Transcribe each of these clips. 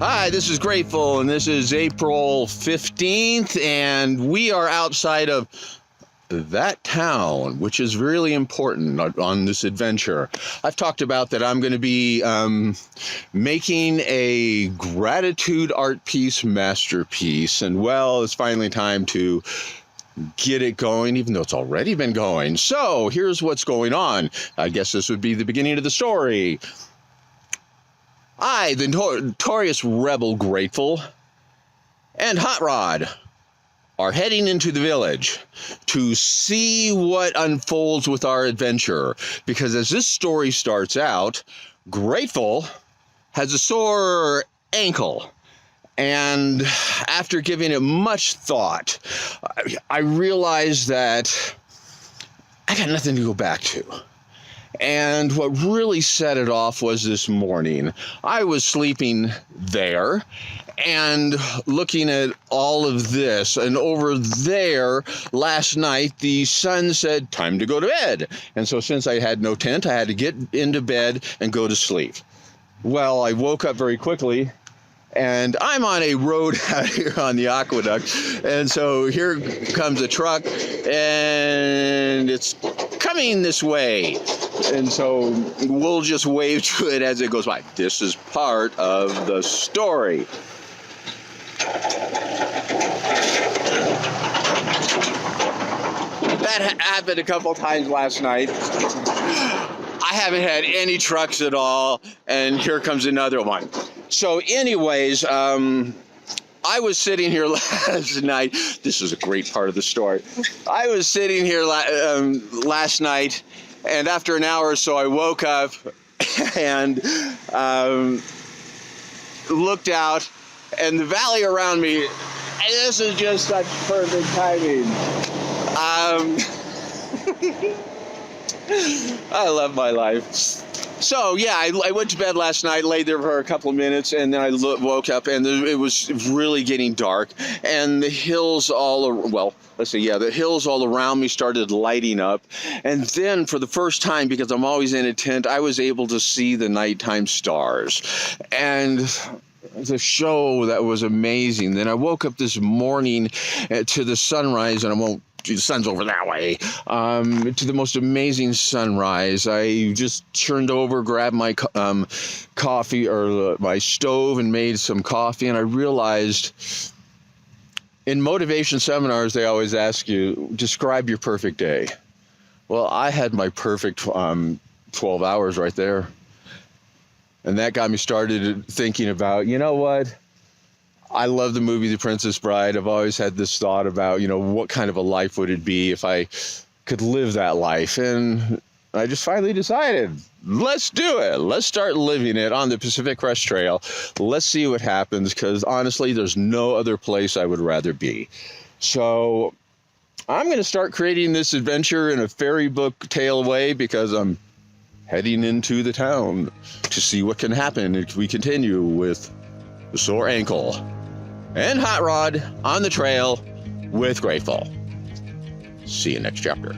Hi, this is Grateful, and this is April 15th, and we are outside of that town, which is really important on this adventure. I've talked about that I'm going to be making a gratitude art piece masterpiece, and well, it's finally time to get it going, even though it's already been going. So here's what's going on. I guess this would be the beginning of the story. I, the notorious rebel Grateful, and Hot Rod are heading into the village to see what unfolds with our adventure. Because as this story starts out, Grateful has a sore ankle. And after giving it much thought, I realized that I got nothing to go back to. And what really set it off was this morning. I was sleeping there and looking at all of this. And over there last night, the sun said, time to go to bed. And so since I had no tent, I had to get into bed and go to sleep. Well, I woke up very quickly. And I'm on a road out here on the Auquaducts, and so here comes a truck, and it's coming this way, and so we'll just wave to it as it goes by. This is part of the story. That happened a couple times last night. I haven't had any trucks at all, and here comes another one. So anyways, I was sitting here last night. This is a great part of the story. I was sitting here last night, and after an hour or so, I woke up and looked out, and the valley around me, and this is just such perfect timing. I love my life. So, yeah, I went to bed last night, laid there for a couple of minutes, and then I woke up, and it was really getting dark, and the hills the hills all around me started lighting up, and then for the first time, because I'm always in a tent, I was able to see the nighttime stars, and the show that was amazing. Then I woke up this morning to the sunrise, and the sun's over that way, to the most amazing sunrise. I just turned over, grabbed my coffee or my stove and made some coffee, and I realized in motivation seminars, they always ask you, describe your perfect day. Well, I had my perfect 12 hours right there. And that got me started thinking about, you know what? I love the movie The Princess Bride. I've always had this thought about, what kind of a life would it be if I could live that life? And I just finally decided, let's do it. Let's start living it on the Pacific Crest Trail. Let's see what happens, because honestly, there's no other place I would rather be. So I'm going to start creating this adventure in a fairy book tale way, because I'm heading into the town to see what can happen if we continue with the sore ankle and Hot Rod on the trail with Grateful. See you next chapter.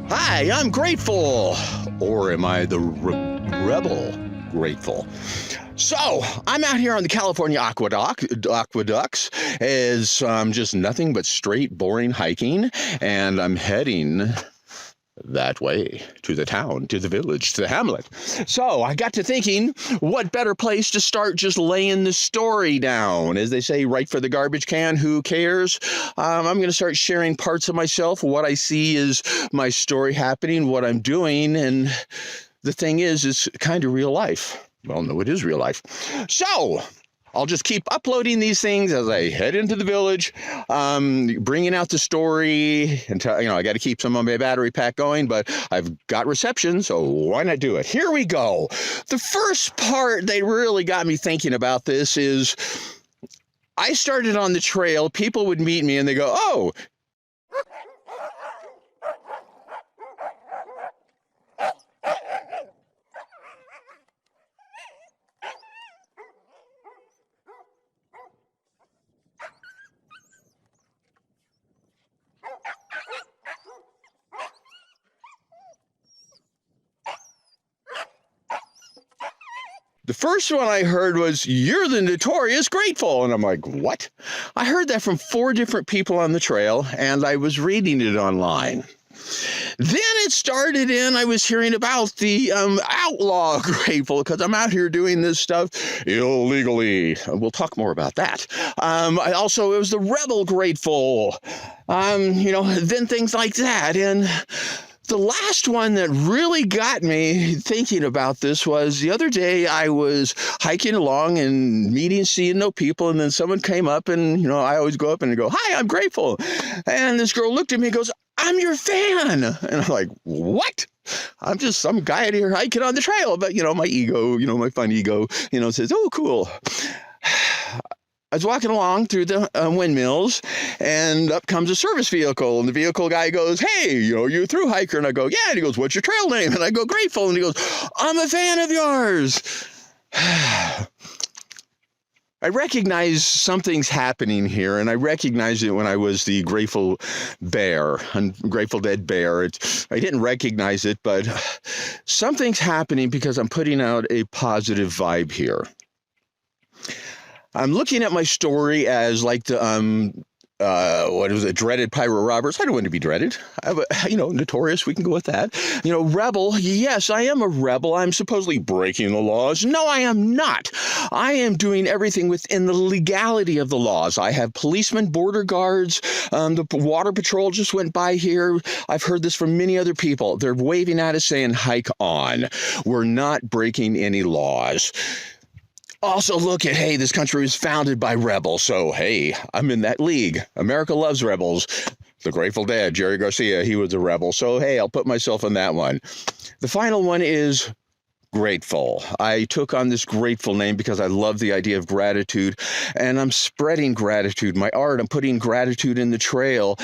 Hi, I'm Grateful. Or am I the rebel Grateful? So, I'm out here on the California Auquaducts. It's just nothing but straight, boring hiking, and I'm heading that way to the town, to the village, to the hamlet. So, I got to thinking, what better place to start just laying the story down? As they say, right for the garbage can, who cares? I'm going to start sharing parts of myself. What I see is my story happening, what I'm doing, and the thing is, it's kind of real life. Well, no, it is real life. So I'll just keep uploading these things as I head into the village, bringing out the story until, I got to keep some of my battery pack going, but I've got reception, so why not do it? Here we go. The first part that really got me thinking about this is I started on the trail. People would meet me and they go, oh, The first one I heard was, "You're the notorious grateful." And I'm like, what? I heard that from 4 different people on the trail, and I was reading it online. Then it started in, I was hearing about the outlaw grateful, because I'm out here doing this stuff illegally. We'll talk more about that. It was the rebel grateful, then things like that. And the last one that really got me thinking about this was the other day I was hiking along and seeing no people, and then someone came up, and, I always go up and go, "Hi, I'm grateful." And this girl looked at me and goes, "I'm your fan." And I'm like, what? I'm just some guy out here hiking on the trail. But, my ego, my fun ego, says, "Oh, cool." I was walking along through the windmills, and up comes a service vehicle, and the vehicle guy goes, "Hey, you a thru-hiker?" And I go, "Yeah." And he goes, "What's your trail name?" And I go, "Grateful." And he goes, "I'm a fan of yours." I recognize something's happening here, and I recognized it when I was the Grateful Bear, and Grateful Dead Bear. I didn't recognize it, but something's happening because I'm putting out a positive vibe here. I'm looking at my story as like the dreaded Pirate Roberts. I don't want to be dreaded. Notorious. We can go with that. Rebel. Yes, I am a rebel. I'm supposedly breaking the laws. No, I am not. I am doing everything within the legality of the laws. I have policemen, border guards. The water patrol just went by here. I've heard this from many other people. They're waving at us saying, "Hike on." We're not breaking any laws. Also, look at, hey, this country was founded by rebels, so, hey, I'm in that league. America loves rebels. The Grateful Dead, Jerry Garcia, he was a rebel, so, hey, I'll put myself in that one. The final one is grateful. I took on this grateful name because I love the idea of gratitude, and I'm spreading gratitude. My art, I'm putting gratitude in the trail,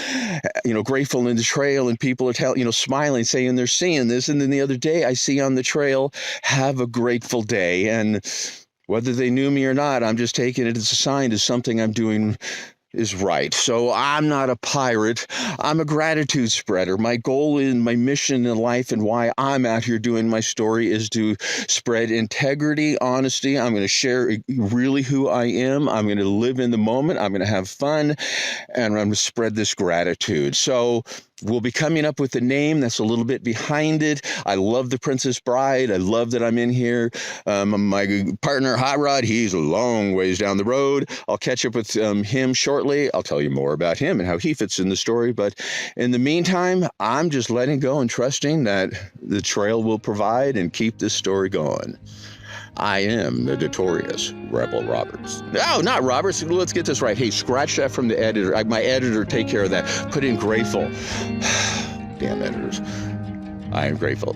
grateful in the trail, and people are smiling, saying they're seeing this. And then the other day I see on the trail, "Have a grateful day." And whether they knew me or not, I'm just taking it as a sign as something I'm doing is right. So I'm not a pirate. I'm a gratitude spreader. My goal and my mission in life and why I'm out here doing my story is to spread integrity, honesty. I'm going to share really who I am. I'm going to live in the moment. I'm going to have fun, and I'm going to spread this gratitude. So we'll be coming up with a name that's a little bit behind it. I love the Princess Bride. I love that I'm in here. My partner, Hot Rod, he's a long ways down the road. I'll catch up with him shortly. I'll tell you more about him and how he fits in the story. But in the meantime, I'm just letting go and trusting that the trail will provide and keep this story going. I am the notorious Rebel Roberts. No, not Roberts. Let's get this right. Hey, scratch that from the editor. My editor, take care of that. Put in grateful. Damn editors. I am grateful.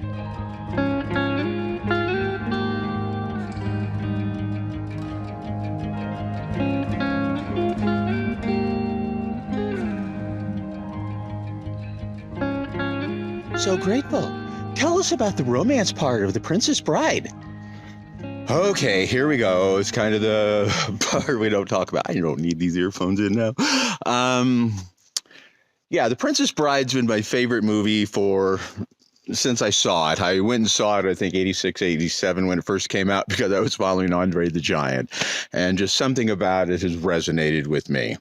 So grateful. Tell us about the romance part of The Princess Bride. Okay, here we go. It's kind of the part we don't talk about. I don't need these earphones in now. The Princess Bride's been my favorite movie since I saw it. I went and saw it, I think, 86, 87 when it first came out because I was following Andre the Giant. And just something about it has resonated with me.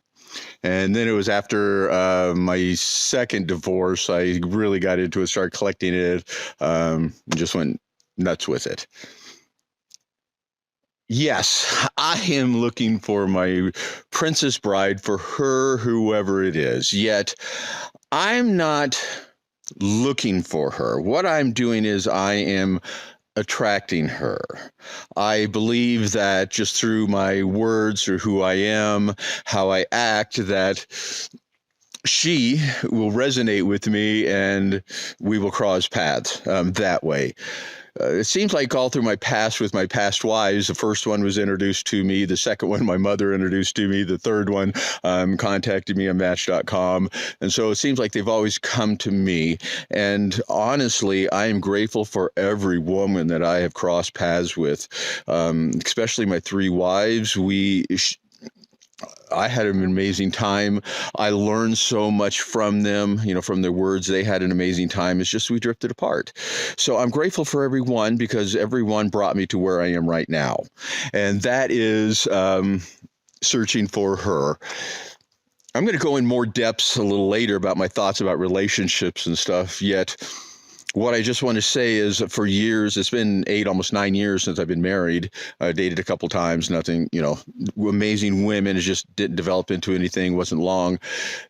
And then it was after my second divorce, I really got into it, started collecting it, and just went nuts with it. Yes, I am looking for my Princess Bride, for her, whoever it is. Yet, I'm not looking for her. What I'm doing is I am attracting her. I believe that just through my words, through who I am, how I act, that she will resonate with me and we will cross paths that way. It seems like all through my past with my past wives, the first one was introduced to me. The second one, my mother introduced to me. The third one contacted me on Match.com. And so it seems like they've always come to me. And honestly, I am grateful for every woman that I have crossed paths with, especially my three wives. I had an amazing time. I learned so much from them, from their words. They had an amazing time. It's just we drifted apart. So I'm grateful for everyone because everyone brought me to where I am right now. And that is searching for her. I'm going to go in more depths a little later about my thoughts about relationships and stuff, yet what I just want to say is for years, it's been 8, almost 9 years since I've been married. I dated a couple times, nothing, amazing women. It just didn't develop into anything, wasn't long.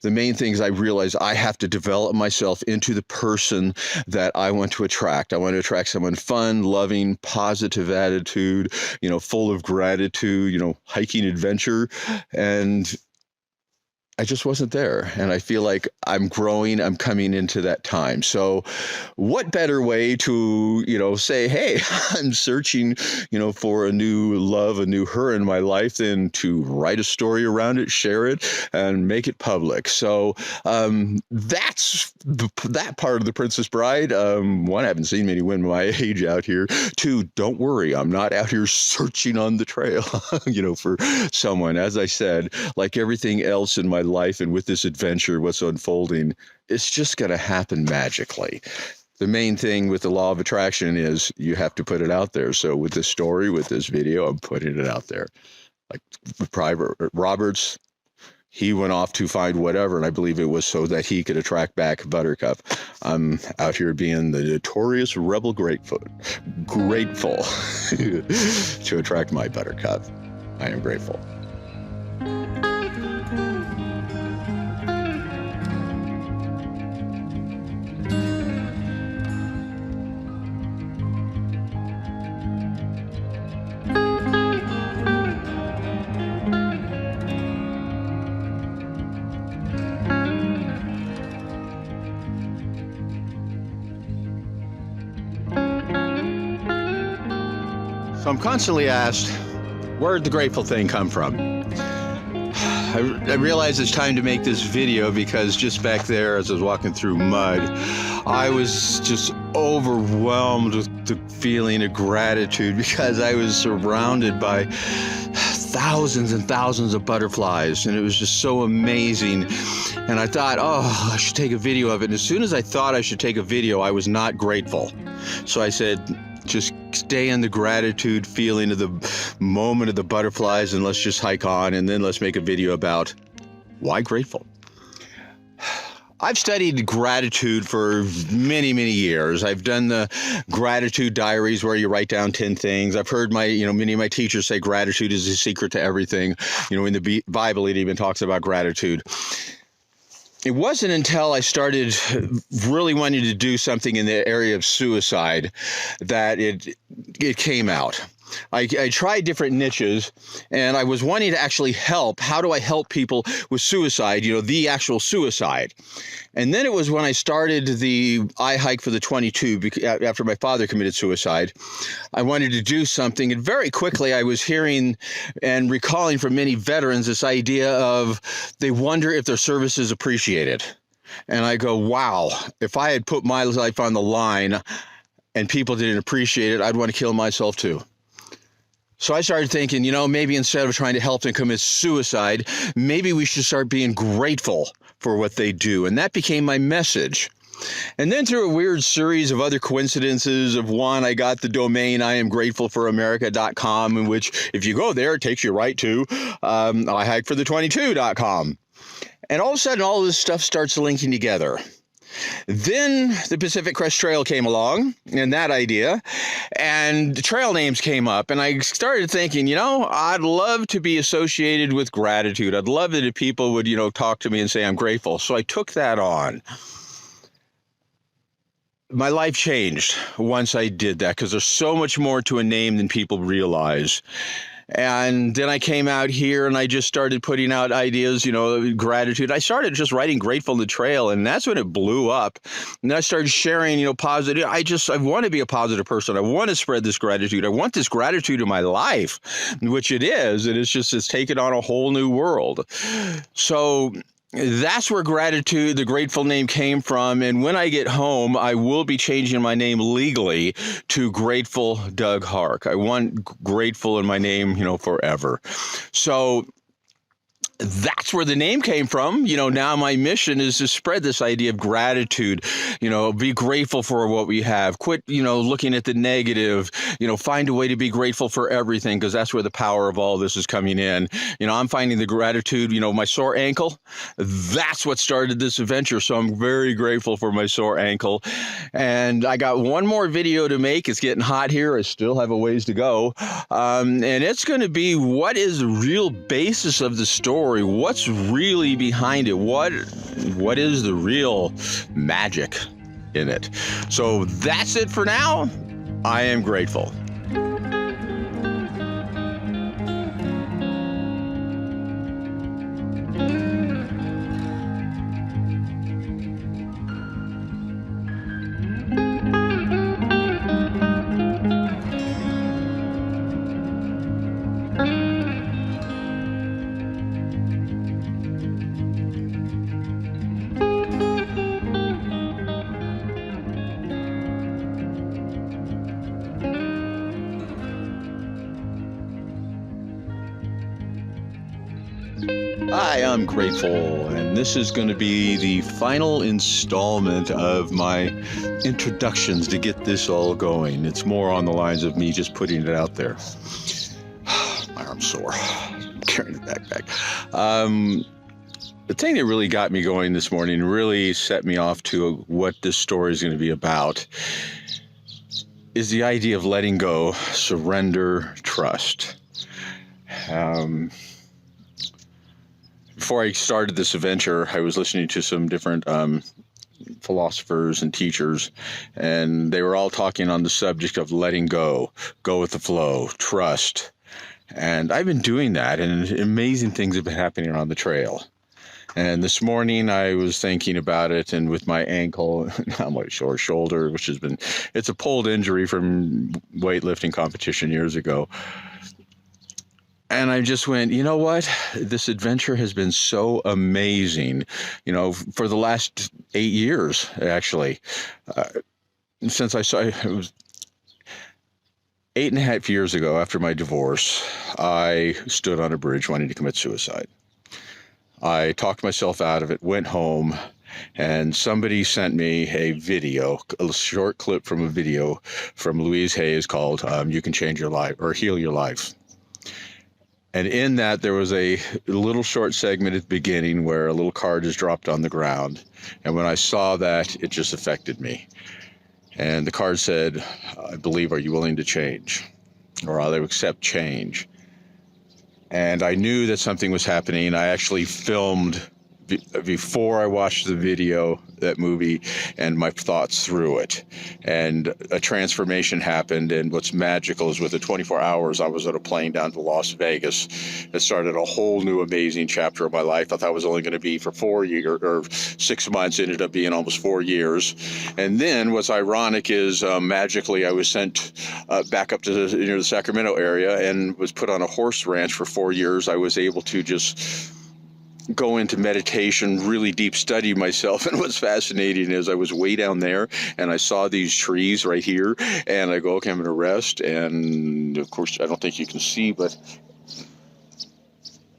The main thing is I realized I have to develop myself into the person that I want to attract. I want to attract someone fun, loving, positive attitude, full of gratitude, hiking adventure. And I just wasn't there. And I feel like I'm growing, I'm coming into that time. So what better way to, say, hey, I'm searching, for a new love, a new her in my life than to write a story around it, share it, and make it public. So that's that part of The Princess Bride. One, I haven't seen many women my age out here. Two, don't worry, I'm not out here searching on the trail, for someone. As I said, like everything else in my life and with this adventure, what's unfolding, it's just going to happen magically. The main thing with the law of attraction is you have to put it out there. So with this story, with this video, I'm putting it out there. Like Private Roberts, he went off to find whatever, and I believe it was so that he could attract back Buttercup. I'm out here being the notorious rebel grateful to attract my Buttercup. I am grateful. So I'm constantly asked, where'd the grateful thing come from? I realize it's time to make this video because just back there as I was walking through mud, I was just overwhelmed with the feeling of gratitude because I was surrounded by thousands and thousands of butterflies, and it was just so amazing. And I thought, oh, I should take a video of it. And as soon as I thought I should take a video, I was not grateful. So I said, just stay in the gratitude feeling of the moment of the butterflies, and let's just hike on, and then let's make a video about why grateful. I've studied gratitude for many, many years. I've done the gratitude diaries where you write down 10 things. I've heard many of my teachers say gratitude is the secret to everything. In the Bible, it even talks about gratitude. It wasn't until I started really wanting to do something in the area of suicide that it came out. I tried different niches, and I was wanting to actually help. How do I help people with suicide, the actual suicide? And then it was when I started the hike for the 22, after my father committed suicide. I wanted to do something, and very quickly I was hearing and recalling from many veterans this idea of they wonder if their service is appreciated. And I go, wow, if I had put my life on the line and people didn't appreciate it, I'd want to kill myself too. So I started thinking, maybe instead of trying to help them commit suicide, maybe we should start being grateful for what they do. And that became my message. And then through a weird series of other coincidences of one, I got the domain IamGratefulForAmerica.com, in which if you go there, it takes you right to IHikeForThe22.com. And all of a sudden, all of this stuff starts linking together. Then the Pacific Crest Trail came along, and that idea, and trail names came up, and I started thinking, I'd love to be associated with gratitude. I'd love it if people would, talk to me and say I'm grateful. So I took that on. My life changed once I did that because there's so much more to a name than people realize. And then I came out here and I just started putting out ideas, gratitude. I started just writing grateful in the trail, and that's when it blew up. And I started sharing, positive. I want to be a positive person. I want to spread this gratitude. I want this gratitude in my life, which it is. And it's taken on a whole new world. So that's where gratitude, the grateful name, came from. And when I get home, I will be changing my name legally to Grateful Doug Hark. I want grateful in my name, forever. So that's where the name came from. Now my mission is to spread this idea of gratitude, be grateful for what we have. Quit, looking at the negative, find a way to be grateful for everything, because that's where the power of all this is coming in. I'm finding the gratitude, my sore ankle. That's what started this adventure. So I'm very grateful for my sore ankle. And I got one more video to make. It's getting hot here. I still have a ways to go. And it's going to be, what is the real basis of the story? What's really behind it? What is the real magic in it? So that's it for now. I am grateful. Hi, I'm grateful, and this is going to be the final installment of my introductions to get this all going. It's more on the lines of me just putting it out there. My arm's sore. I'm carrying the backpack. The thing that really got me going this morning, really set me off to what this story is going to be about, is the idea of letting go, surrender, trust. Before I started this adventure, I was listening to some different philosophers and teachers, and they were all talking on the subject of letting go with the flow, trust. And I've been doing that, and amazing things have been happening on the trail. And this morning I was thinking about it, and with my ankle, now my sore shoulder, which it's a pulled injury from weightlifting competition years ago. And I just went, you know what? This adventure has been so amazing, for the last 8 years, actually. Since it was 8.5 years ago after my divorce, I stood on a bridge wanting to commit suicide. I talked myself out of it, went home, and somebody sent me a video, a short clip from a video from Louise Hayes called You Can Change Your Life or Heal Your Life. And in that, there was a little short segment at the beginning where a little card is dropped on the ground. And when I saw that, it just affected me. And the card said, I believe, are you willing to change? Or I'll accept change. And I knew that something was happening. I actually filmed before I watched the video, that movie, and my thoughts through it. And a transformation happened. And what's magical is within 24 hours, I was on a plane down to Las Vegas. It started a whole new amazing chapter of my life. I thought it was only going to be for 4 years or 6 months. It ended up being almost 4 years. And then what's ironic is magically I was sent back up to the Sacramento area and was put on a horse ranch for 4 years. I was able to just go into meditation, really deep study myself. And what's fascinating is I was way down there and I saw these trees right here, and I go, okay, I'm going to rest. And of course, I don't think you can see, but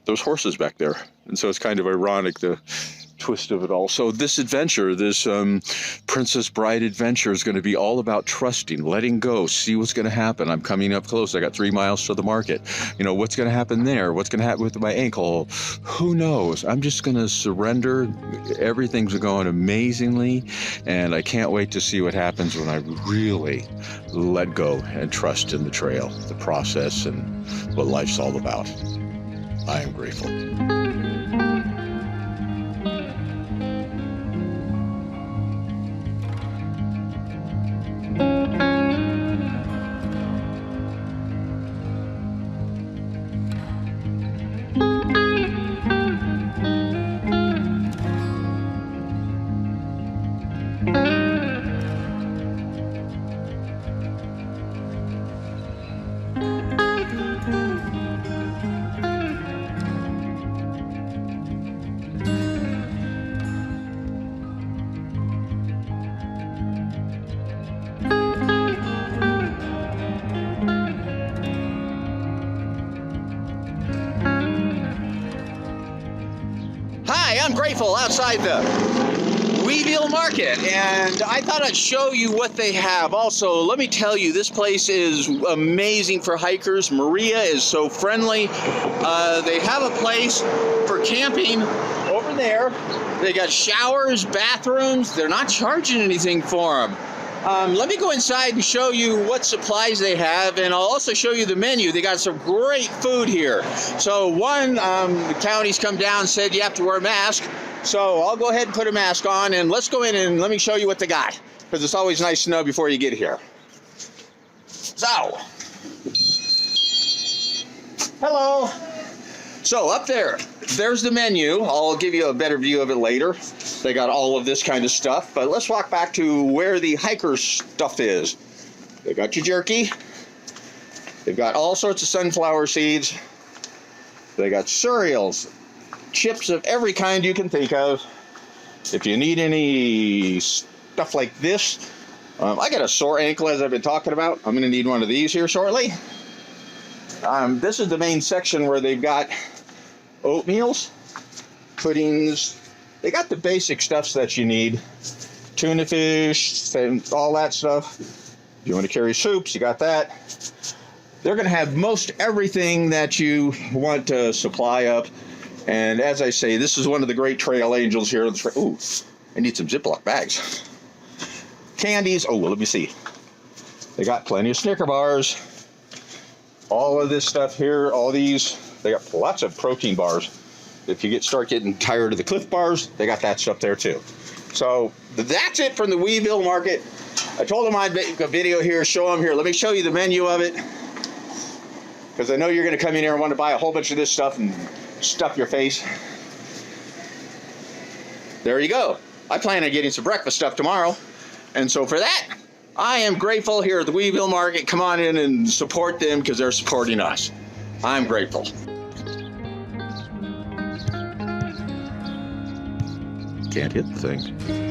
those horses back there. And so it's kind of ironic, the twist of it all. So this adventure, this Princess Bride adventure, is going to be all about trusting, letting go, see what's going to happen. I'm coming up close. I got 3 miles to the market. What's going to happen there? What's going to happen with my ankle? Who knows? I'm just going to surrender. Everything's going amazingly, and I can't wait to see what happens when I really let go and trust in the trail, the process, and what life's all about. I am grateful. Hi, I'm Grateful outside the Weevil Market, and I thought I'd show you what they have. Also, let me tell you, this place is amazing for hikers. Maria is so friendly. They have a place for camping over there. They got showers, bathrooms. They're not charging anything for them. Let me go inside and show you what supplies they have, and I'll also show you the menu. They got some great food here. So the county's come down and said you have to wear a mask. So I'll go ahead and put a mask on, and let's go in and let me show you what they got, because it's always nice to know before you get here. So, hello. So up there's the menu. I'll give you a better view of it later. They got all of this kind of stuff, but let's walk back to where the hiker stuff is. They got your jerky. They've got all sorts of sunflower seeds. They got cereals, chips of every kind you can think of. If you need any stuff like this, I got a sore ankle, as I've been talking about. I'm going to need one of these here shortly. This is the main section where they've got oatmeals, puddings. They got the basic stuffs that you need. Tuna fish, and all that stuff. If you want to carry soups, you got that. They're going to have most everything that you want to supply up. And as I say, this is one of the great trail angels here. Ooh, I need some Ziploc bags. Candies. Oh, well, let me see. They got plenty of Snicker bars. All of this stuff here, all these. They got lots of protein bars. If you start getting tired of the Cliff Bars, they got that stuff there too. So that's it from the Weevil Market. I told them I'd make a video here, show them here. Let me show you the menu of it, because I know you're going to come in here and want to buy a whole bunch of this stuff and stuff your face. There you go. I plan on getting some breakfast stuff tomorrow. And so for that, I am grateful here at the Weevil Market. Come on in and support them, because they're supporting us. I'm grateful. Can't hit the thing.